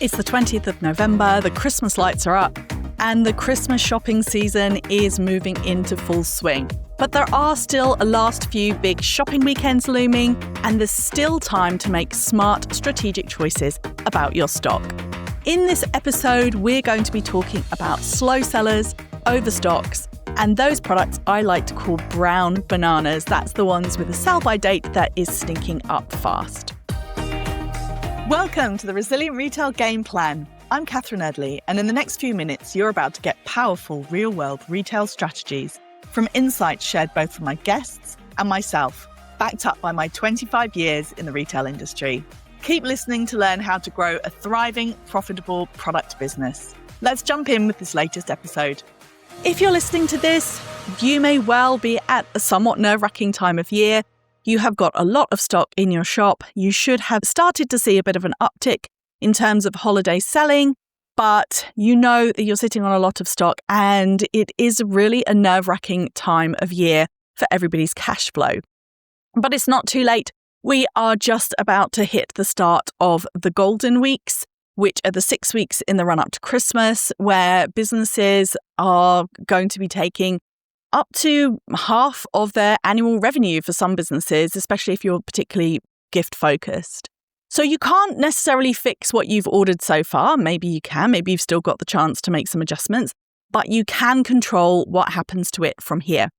It's the 20th of November, the Christmas lights are up, and the Christmas shopping season is moving into full swing. But there are still a last few big shopping weekends looming, and there's still time to make smart, strategic choices about your stock. In this episode, we're going to be talking about slow sellers, overstocks, and those products I like to call brown bananas. That's the ones with a sell-by date that is stinking up fast. Welcome to the Resilient Retail Game Plan. I'm Catherine Edley, and in the next few minutes, you're about to get powerful real-world retail strategies from insights shared both from my guests and myself, backed up by my 25 years in the retail industry. Keep listening to learn how to grow a thriving, profitable product business. Let's jump in with this latest episode. If you're listening to this, you may well be at a somewhat nerve-wracking time of year. You have got a lot of stock in your shop. You should have started to see a bit of an uptick in terms of holiday selling, but you know that you're sitting on a lot of stock and it is really a nerve-wracking time of year for everybody's cash flow. But it's not too late. We are just about to hit the start of the golden weeks, which are the 6 weeks in the run-up to Christmas, where businesses are going to be taking up to half of their annual revenue for some businesses, especially if you're particularly gift-focused. So you can't necessarily fix what you've ordered so far. Maybe you can, maybe you've still got the chance to make some adjustments, but you can control what happens to it from here.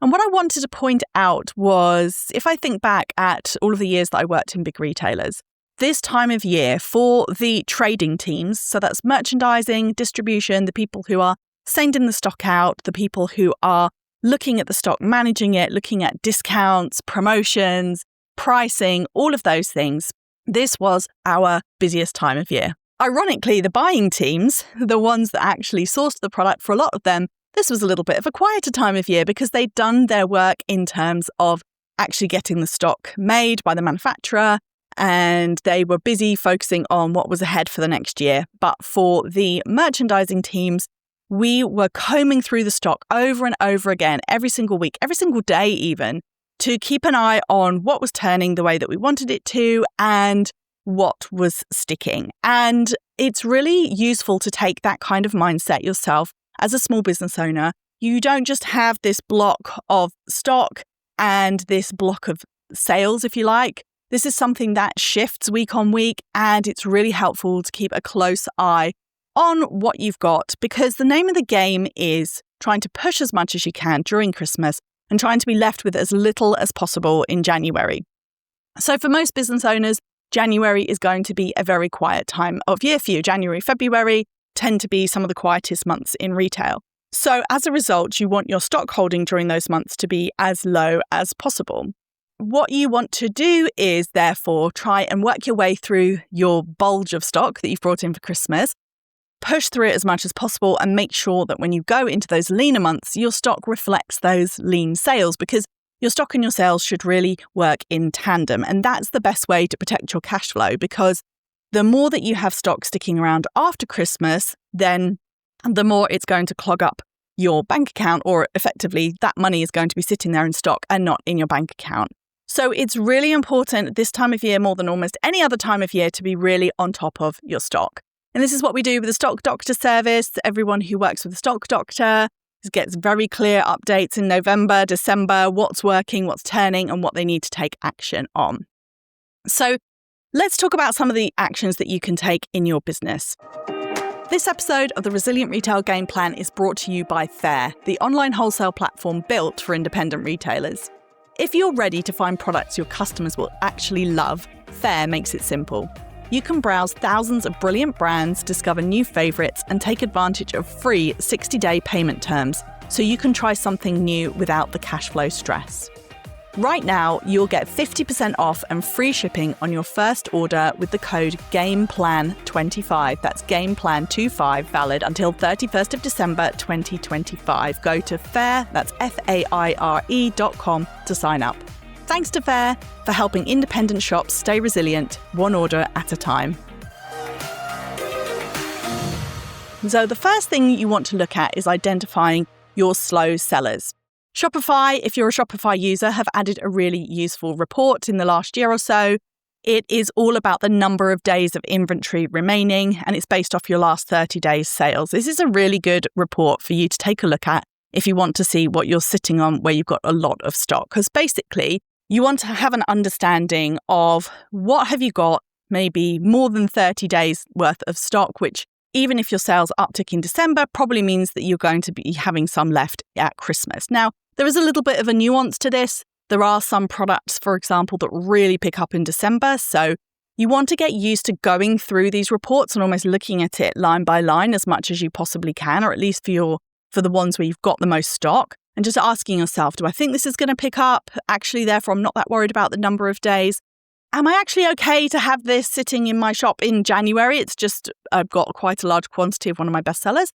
And what I wanted to point out was, if I think back at all of the years that I worked in big retailers, this time of year for the trading teams, so that's merchandising, distribution, the people who are sending the stock out, the people who are looking at the stock, managing it, looking at discounts, promotions, pricing, all of those things. This was our busiest time of year. Ironically, the buying teams, the ones that actually sourced the product, for a lot of them, this was a little bit of a quieter time of year because they'd done their work in terms of actually getting the stock made by the manufacturer, and they were busy focusing on what was ahead for the next year. But for the merchandising teams, we were combing through the stock over and over again, every single week, every single day even, to keep an eye on what was turning the way that we wanted it to and what was sticking. And it's really useful to take that kind of mindset yourself as a small business owner. You don't just have this block of stock and this block of sales, if you like. This is something that shifts week on week, and it's really helpful to keep a close eye on what you've got, because the name of the game is trying to push as much as you can during Christmas and trying to be left with as little as possible in January. So for most business owners, January is going to be a very quiet time of year for you. January, February tend to be some of the quietest months in retail. So as a result, you want your stock holding during those months to be as low as possible. What you want to do is therefore try and work your way through your bulge of stock that you've brought in for Christmas, push through it as much as possible, and make sure that when you go into those leaner months, your stock reflects those lean sales, because your stock and your sales should really work in tandem. And that's the best way to protect your cash flow, because the more that you have stock sticking around after Christmas, then the more it's going to clog up your bank account, or effectively that money is going to be sitting there in stock and not in your bank account. So it's really important this time of year, more than almost any other time of year, to be really on top of your stock. And this is what we do with the Stock Doctor service. Everyone who works with the Stock Doctor gets very clear updates in November, December, what's working, what's turning, and what they need to take action on. So let's talk about some of the actions that you can take in your business. This episode of the Resilient Retail Game Plan is brought to you by Faire, the online wholesale platform built for independent retailers. If you're ready to find products your customers will actually love, Faire makes it simple. You can browse thousands of brilliant brands, discover new favourites, and take advantage of free 60-day payment terms, so you can try something new without the cash flow stress. Right now, you'll get 50% off and free shipping on your first order with the code GAMEPLAN25. That's GAMEPLAN25, valid until 31st of December 2025. Go to Faire, that's FAIRE.com to sign up. Thanks to Faire for helping independent shops stay resilient, one order at a time. So the first thing you want to look at is identifying your slow sellers. Shopify, if you're a Shopify user, have added a really useful report in the last year or so It is all about the number of days of inventory remaining, and it's based off your last 30 days sales. This is a really good report for you to take a look at if you want to see what you're sitting on where you've got a lot of stock, because basically you want to have an understanding of what have you got, maybe more than 30 days worth of stock, which even if your sales uptick in December probably means that you're going to be having some left at Christmas. Now, there is a little bit of a nuance to this. There are some products, for example, that really pick up in December. So you want to get used to going through these reports and almost looking at it line by line as much as you possibly can, or at least for the ones where you've got the most stock, and just asking yourself, do I think this is going to pick up? Actually, therefore, I'm not that worried about the number of days. Am I actually okay to have this sitting in my shop in January? It's just I've got quite a large quantity of one of my bestsellers.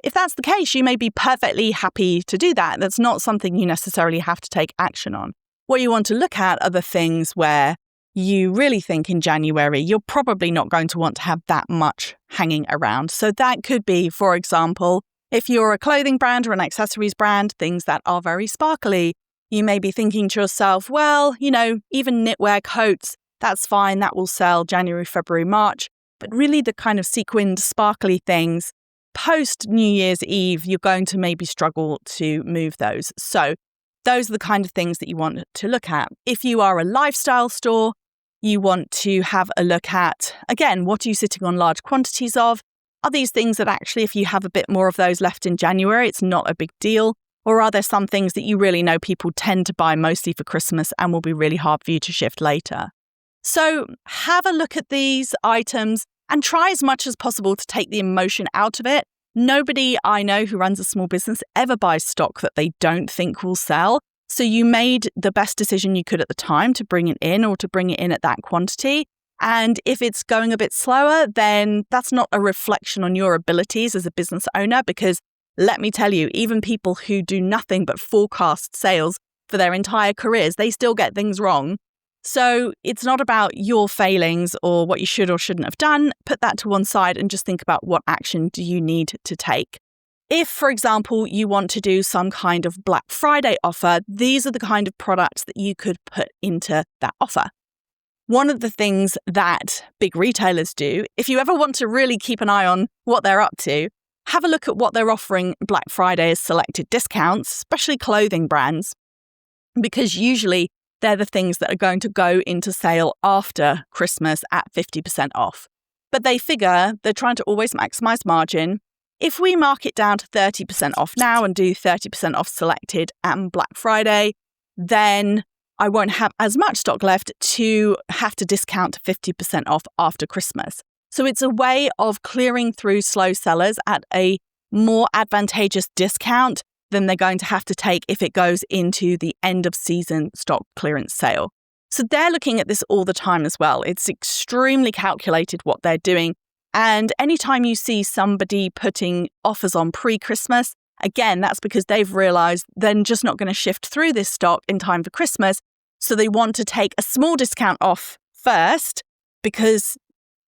If that's the case, you may be perfectly happy to do that. That's not something you necessarily have to take action on. What you want to look at are the things where you really think in January, you're probably not going to want to have that much hanging around. So that could be, for example, if you're a clothing brand or an accessories brand, things that are very sparkly, you may be thinking to yourself, well, even knitwear coats, that's fine. That will sell January, February, March. But really the kind of sequined, sparkly things, post New Year's Eve, you're going to maybe struggle to move those. So those are the kind of things that you want to look at. If you are a lifestyle store, you want to have a look at, again, what are you sitting on large quantities of? Are these things that actually, if you have a bit more of those left in January, it's not a big deal? Or are there some things that you really know people tend to buy mostly for Christmas and will be really hard for you to shift later? So have a look at these items and try as much as possible to take the emotion out of it. Nobody I know who runs a small business ever buys stock that they don't think will sell. So you made the best decision you could at the time to bring it in or to bring it in at that quantity. And if it's going a bit slower, then that's not a reflection on your abilities as a business owner, because let me tell you, even people who do nothing but forecast sales for their entire careers, they still get things wrong. So it's not about your failings or what you should or shouldn't have done. Put that to one side and just think about what action do you need to take. If, for example, you want to do some kind of Black Friday offer, these are the kind of products that you could put into that offer. One of the things that big retailers do, if you ever want to really keep an eye on what they're up to, have a look at what they're offering Black Friday as selected discounts, especially clothing brands, because usually they're the things that are going to go into sale after Christmas at 50% off. But they figure they're trying to always maximize margin. If we mark it down to 30% off now and do 30% off selected and Black Friday, then I won't have as much stock left to have to discount to 50% off after Christmas. So it's a way of clearing through slow sellers at a more advantageous discount than they're going to have to take if it goes into the end of season stock clearance sale. So they're looking at this all the time as well. It's extremely calculated what they're doing. And anytime you see somebody putting offers on pre-Christmas, again, that's because they've realized they're just not going to shift through this stock in time for Christmas. So they want to take a small discount off first because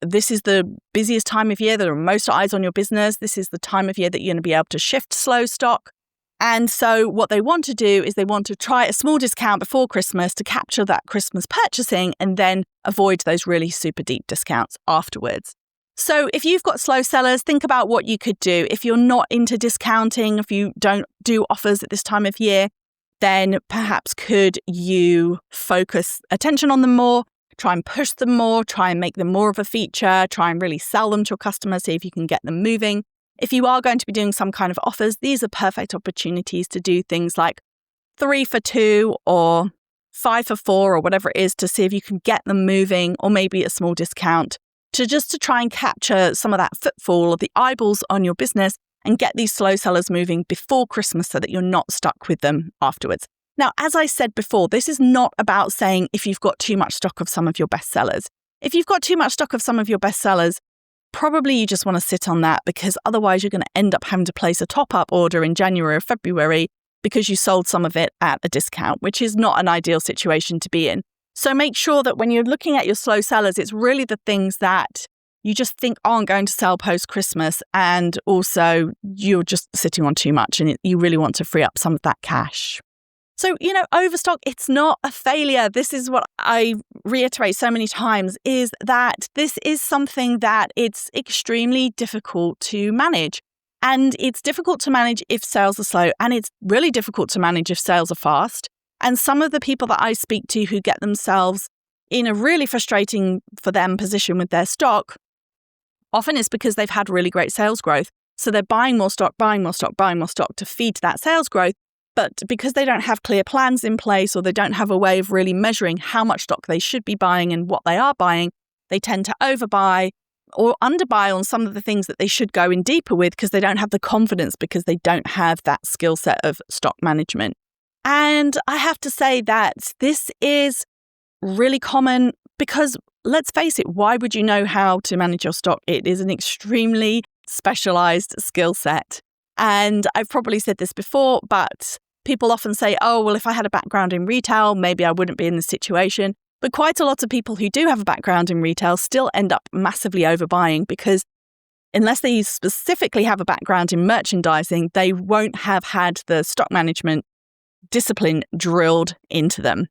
this is the busiest time of year. There are most eyes on your business. This is the time of year that you're going to be able to shift slow stock. And so what they want to do is they want to try a small discount before Christmas to capture that Christmas purchasing and then avoid those really super deep discounts afterwards. So if you've got slow sellers, think about what you could do. If you're not into discounting, if you don't do offers at this time of year, then perhaps could you focus attention on them more, try and push them more, try and make them more of a feature, try and really sell them to your customers, see if you can get them moving. If you are going to be doing some kind of offers, these are perfect opportunities to do things like 3 for 2 or 5 for 4 or whatever it is to see if you can get them moving, or maybe a small discount to try and capture some of that footfall of the eyeballs on your business and get these slow sellers moving before Christmas so that you're not stuck with them afterwards. Now, as I said before, this is not about saying if you've got too much stock of some of your best sellers. If you've got too much stock of some of your best sellers, probably you just want to sit on that, because otherwise you're going to end up having to place a top-up order in January or February because you sold some of it at a discount, which is not an ideal situation to be in. So make sure that when you're looking at your slow sellers, it's really the things that you just think aren't going to sell post-Christmas, and also you're just sitting on too much and you really want to free up some of that cash. So, overstock, it's not a failure. This is what I reiterate so many times, is that this is something that it's extremely difficult to manage. And it's difficult to manage if sales are slow. And it's really difficult to manage if sales are fast. And some of the people that I speak to who get themselves in a really frustrating for them position with their stock, often it's because they've had really great sales growth. So they're buying more stock to feed that sales growth. But because they don't have clear plans in place, or they don't have a way of really measuring how much stock they should be buying and what they are buying, they tend to overbuy or underbuy on some of the things that they should go in deeper with because they don't have the confidence, because they don't have that skill set of stock management. And I have to say that this is really common because, let's face it, why would you know how to manage your stock? It is an extremely specialized skill set. And I've probably said this before, but people often say, oh, well, if I had a background in retail, maybe I wouldn't be in this situation. But quite a lot of people who do have a background in retail still end up massively overbuying, because unless they specifically have a background in merchandising, they won't have had the stock management discipline drilled into them.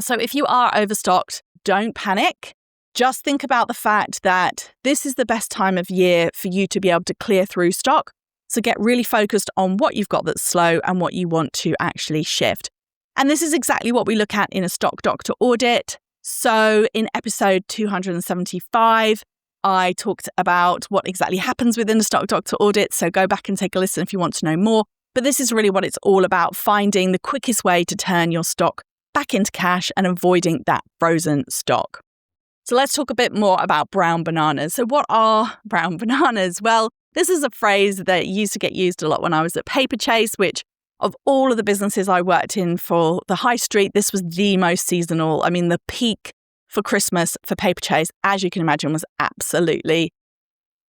So if you are overstocked, don't panic. Just think about the fact that this is the best time of year for you to be able to clear through stock. So get really focused on what you've got that's slow and what you want to actually shift. And this is exactly what we look at in a stock doctor audit. So in episode 275, I talked about what exactly happens within a stock doctor audit. So go back and take a listen if you want to know more. But this is really what it's all about, finding the quickest way to turn your stock back into cash and avoiding that frozen stock. So let's talk a bit more about brown bananas. So what are brown bananas? Well, this is a phrase that used to get used a lot when I was at Paperchase, which of all of the businesses I worked in for the high street, this was the most seasonal. I mean, the peak for Christmas for Paperchase, as you can imagine, was absolutely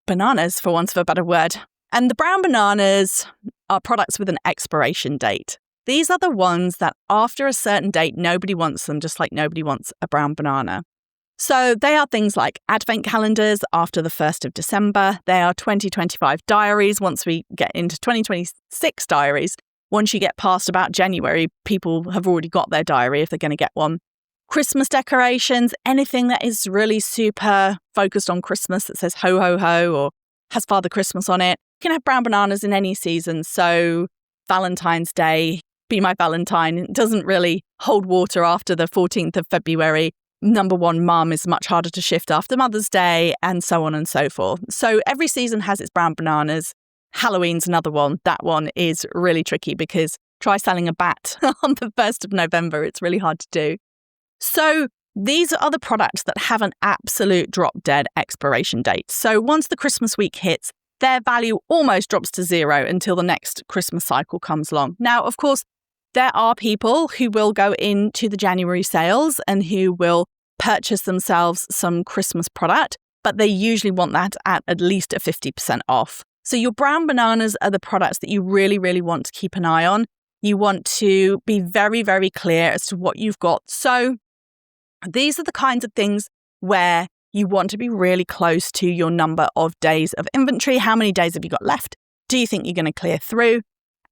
bananas, for want of a better word. And the brown bananas are products with an expiration date. These are the ones that after a certain date, nobody wants them, just like nobody wants a brown banana. So they are things like advent calendars after the 1st of December. They are 2025 diaries. Once we get into 2026 diaries, once you get past about January, people have already got their diary if they're going to get one. Christmas decorations, anything that is really super focused on Christmas that says ho, ho, ho, or has Father Christmas on it. You can have brown bananas in any season. So Valentine's Day, Be My Valentine, it doesn't really hold water after the 14th of February. Number one, mum is much harder to shift after Mother's Day, and so on and so forth. So every season has its brown bananas. Halloween's another one. That one is really tricky because try selling a bat on the 1st of November. It's really hard to do. So these are the products that have an absolute drop-dead expiration date. So once the Christmas week hits, their value almost drops to zero until the next Christmas cycle comes along. Now, of course, there are people who will go into the January sales and who will purchase themselves some Christmas product, but they usually want that at least a 50% off. So your brown bananas are the products that you really, really want to keep an eye on. You want to be very, very clear as to what you've got. So these are the kinds of things where you want to be really close to your number of days of inventory. How many days have you got left? Do you think you're going to clear through?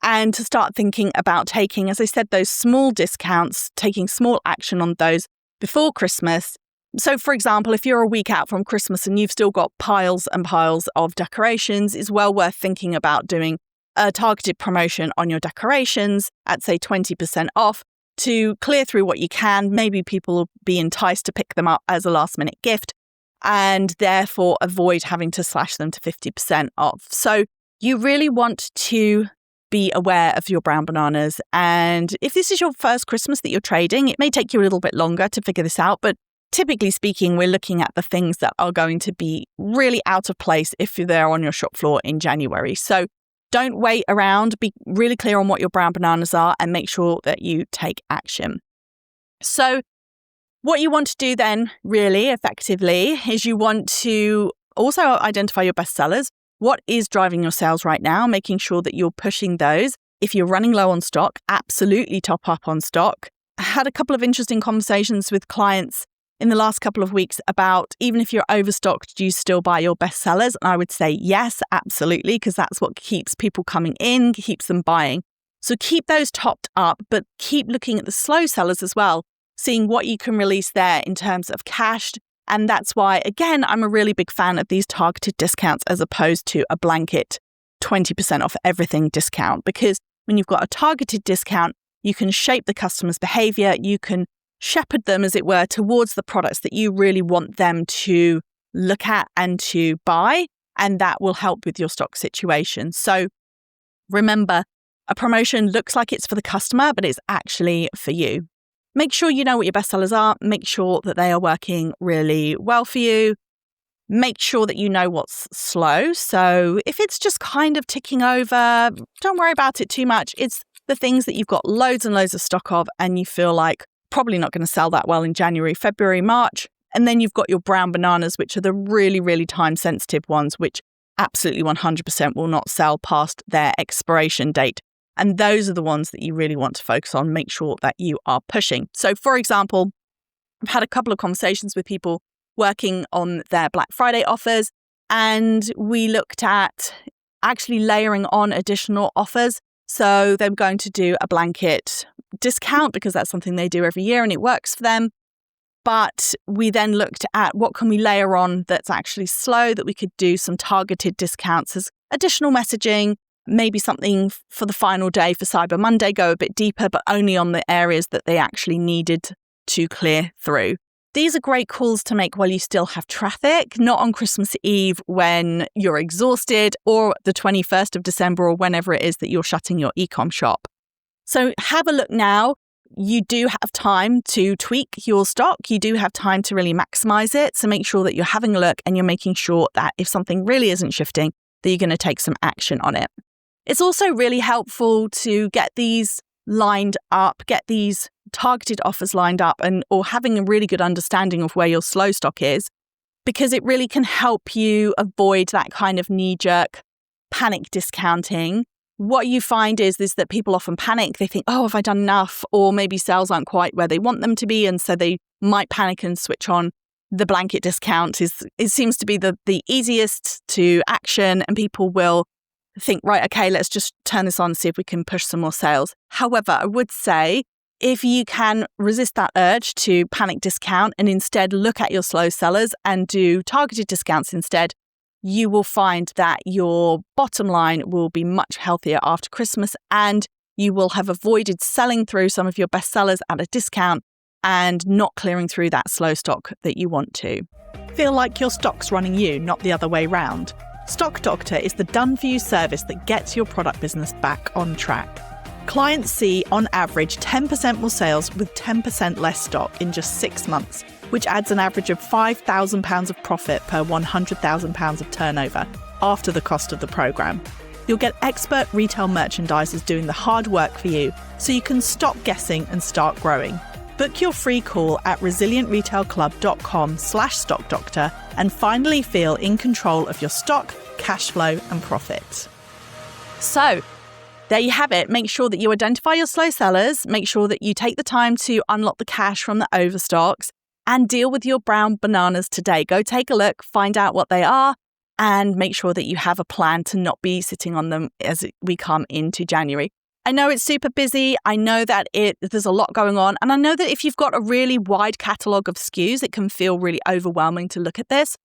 And to start thinking about taking, as I said, those small discounts, taking small action on those before Christmas. So, for example, if you're a week out from Christmas and you've still got piles and piles of decorations, it's well worth thinking about doing a targeted promotion on your decorations at, say, 20% off to clear through what you can. Maybe people will be enticed to pick them up as a last-minute gift and therefore avoid having to slash them to 50% off. So you really want to be aware of your brown bananas. And if this is your first Christmas that you're trading, it may take you a little bit longer to figure this out. But typically speaking, we're looking at the things that are going to be really out of place if they're on your shop floor in January. So don't wait around. Be really clear on what your brown bananas are and make sure that you take action. So what you want to do then really effectively is you want to also identify your best sellers. What is driving your sales right now? Making sure that you're pushing those. If you're running low on stock, absolutely top up on stock. I had a couple of interesting conversations with clients in the last couple of weeks about even if you're overstocked, do you still buy your best sellers? And I would say yes, absolutely, because that's what keeps people coming in, keeps them buying. So keep those topped up, but keep looking at the slow sellers as well, seeing what you can release there in terms of cash. And that's why, again, I'm a really big fan of these targeted discounts as opposed to a blanket 20% off everything discount. Because when you've got a targeted discount, you can shape the customer's behavior. You can shepherd them, as it were, towards the products that you really want them to look at and to buy. And that will help with your stock situation. So remember, a promotion looks like it's for the customer, but it's actually for you. Make sure you know what your bestsellers are. Make sure that they are working really well for you. Make sure that you know what's slow. So if it's just kind of ticking over, don't worry about it too much. It's the things that you've got loads and loads of stock of and you feel like probably not going to sell that well in January, February, March. And then you've got your brown bananas, which are the really, really time-sensitive ones, which absolutely 100% will not sell past their expiration date. And those are the ones that you really want to focus on. Make sure that you are pushing. So, for example, I've had a couple of conversations with people working on their Black Friday offers, and we looked at actually layering on additional offers. So they're going to do a blanket discount because that's something they do every year and it works for them. But we then looked at what can we layer on that's actually slow, that we could do some targeted discounts as additional messaging, maybe something for the final day for Cyber Monday, go a bit deeper, but only on the areas that they actually needed to clear through. These are great calls to make while you still have traffic, not on Christmas Eve when you're exhausted or the 21st of December or whenever it is that you're shutting your e-com shop. So have a look now. You do have time to tweak your stock. You do have time to really maximize it. So make sure that you're having a look and you're making sure that if something really isn't shifting, that you're going to take some action on it. It's also really helpful to get these lined up, get these targeted offers lined up or having a really good understanding of where your slow stock is, because it really can help you avoid that kind of knee-jerk panic discounting. What you find is that people often panic. They think, oh, have I done enough? Or maybe sales aren't quite where they want them to be. And so they might panic and switch on the blanket discount. It seems to be the easiest to action, and people will think, right, okay, let's just turn this on and see if we can push some more sales. However, I would say if you can resist that urge to panic discount and instead look at your slow sellers and do targeted discounts instead, you will find that your bottom line will be much healthier after Christmas, and you will have avoided selling through some of your best sellers at a discount and not clearing through that slow stock that you want to. Feel like your stock's running you, not the other way round? Stock Doctor is the done-for-you service that gets your product business back on track. Clients see, on average, 10% more sales with 10% less stock in just 6 months, which adds an average of £5,000 of profit per £100,000 of turnover after the cost of the programme. You'll get expert retail merchandisers doing the hard work for you, so you can stop guessing and start growing. Book your free call at resilientretailclub.com/stockdoctor and finally feel in control of your stock, cash flow and profit. So, there you have it. Make sure that you identify your slow sellers, make sure that you take the time to unlock the cash from the overstocks and deal with your brown bananas today. Go take a look, find out what they are, and make sure that you have a plan to not be sitting on them as we come into January. I know it's super busy. I know that there's a lot going on. And I know that if you've got a really wide catalogue of SKUs, it can feel really overwhelming to look at this.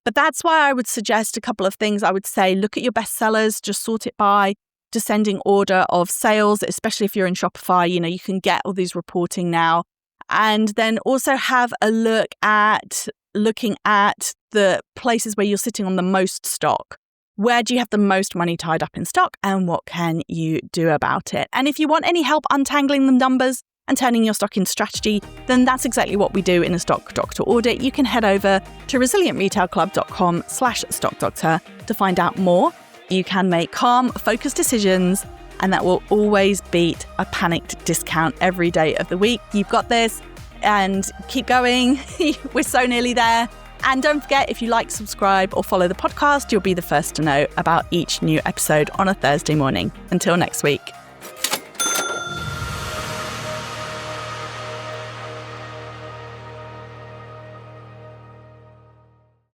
But that's why I would suggest a couple of things. I would say look at your best sellers, just sort it by descending order of sales, especially if you're in Shopify. You know, you can get all these reporting now. And then also have a look at looking at the places where you're sitting on the most stock. Where do you have the most money tied up in stock and what can you do about it? And if you want any help untangling the numbers and turning your stock into strategy, then that's exactly what we do in a Stock Doctor audit. You can head over to resilientretailclub.com/stockdoctor to find out more. You can make calm, focused decisions, and that will always beat a panicked discount every day of the week. You've got this, and keep going. We're so nearly there. And don't forget, if you like, subscribe or follow the podcast, you'll be the first to know about each new episode on a Thursday morning. Until next week.